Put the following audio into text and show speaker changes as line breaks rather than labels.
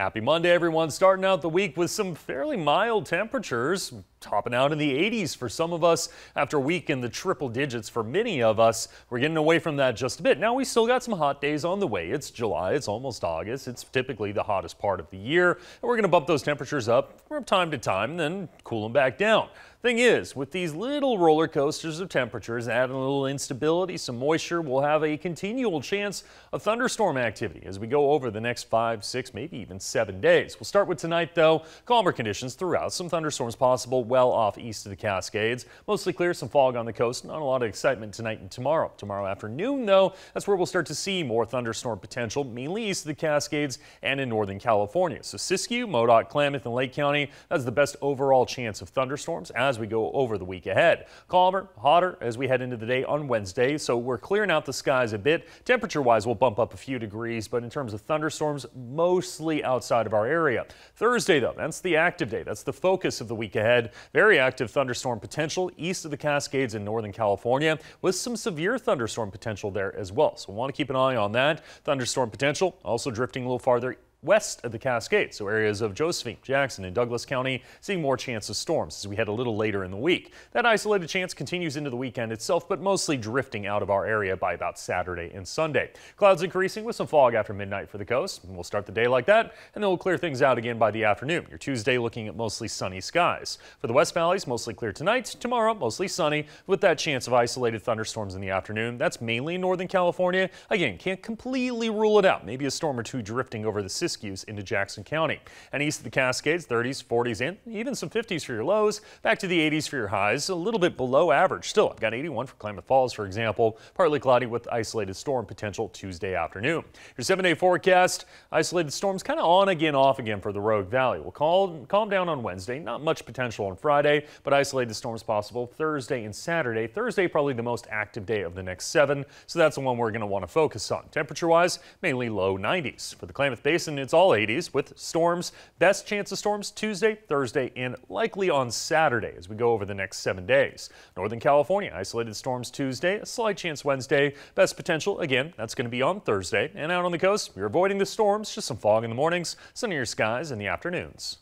Happy Monday, everyone. Starting out the week with some fairly mild temperatures, topping out in the 80s for some of us after a week in the triple digits for many of us. We're getting away from that just a bit. Now, we still got some hot days on the way. It's July. It's almost August. It's typically the hottest part of the year. And we're going to bump those temperatures up from time to time, then cool them back down. Thing is, with these little roller coasters of temperatures, adding a little instability, some moisture, we'll have a continual chance of thunderstorm activity as we go over the next 5, 6, maybe even 7 days. We'll start with tonight, though. Calmer conditions throughout. Some thunderstorms possible well off east of the Cascades. Mostly clear, some fog on the coast. Not a lot of excitement tonight and tomorrow. Tomorrow afternoon, though, that's where we'll start to see more thunderstorm potential, mainly east of the Cascades and in northern California. So Siskiyou, Modoc, Klamath, and Lake County, that's the best overall chance of thunderstorms as we go over the week ahead. Calmer, hotter as we head into the day on Wednesday, so we're clearing out the skies a bit. Temperature-wise, we'll bump up a few degrees, but in terms of thunderstorms, mostly outside of our area. Thursday, though, that's the active day. That's the focus of the week ahead. Very active thunderstorm potential east of the Cascades in northern California, with some severe thunderstorm potential there as well. So we want to keep an eye on that. Thunderstorm potential also drifting a little farther west of the Cascades, so areas of Josephine, Jackson, and Douglas County seeing more chance of storms as we head a little later in the week. That isolated chance continues into the weekend itself, but mostly drifting out of our area by about Saturday and Sunday. Clouds increasing with some fog after midnight for the coast, and we'll start the day like that, and then we'll clear things out again by the afternoon. Your Tuesday looking at mostly sunny skies. For the West Valleys, mostly clear tonight. Tomorrow, mostly sunny with that chance of isolated thunderstorms in the afternoon. That's mainly in northern California. Again, can't completely rule it out. Maybe a storm or two drifting over the Siskiyous into Jackson County. And east of the Cascades, 30s, 40s, and even some 50s for your lows. Back to the 80s for your highs, a little bit below average. Still, I've got 81 for Klamath Falls, for example. Partly cloudy with isolated storm potential Tuesday afternoon. Your 7-day forecast, isolated storms kind of on again, off again for the Rogue Valley. We'll calm down on Wednesday. Not much potential on Friday, but isolated storms possible Thursday and Saturday. Thursday, probably the most active day of the next 7, so that's the one we're going to want to focus on. Temperature-wise, mainly low 90s. For the Klamath Basin, it's all 80s with storms. Best chance of storms Tuesday, Thursday, and likely on Saturday as we go over the next 7 days. Northern California, isolated storms Tuesday, a slight chance Wednesday. Best potential, again, that's going to be on Thursday. And out on the coast, we're avoiding the storms, just some fog in the mornings, sunnier skies in the afternoons.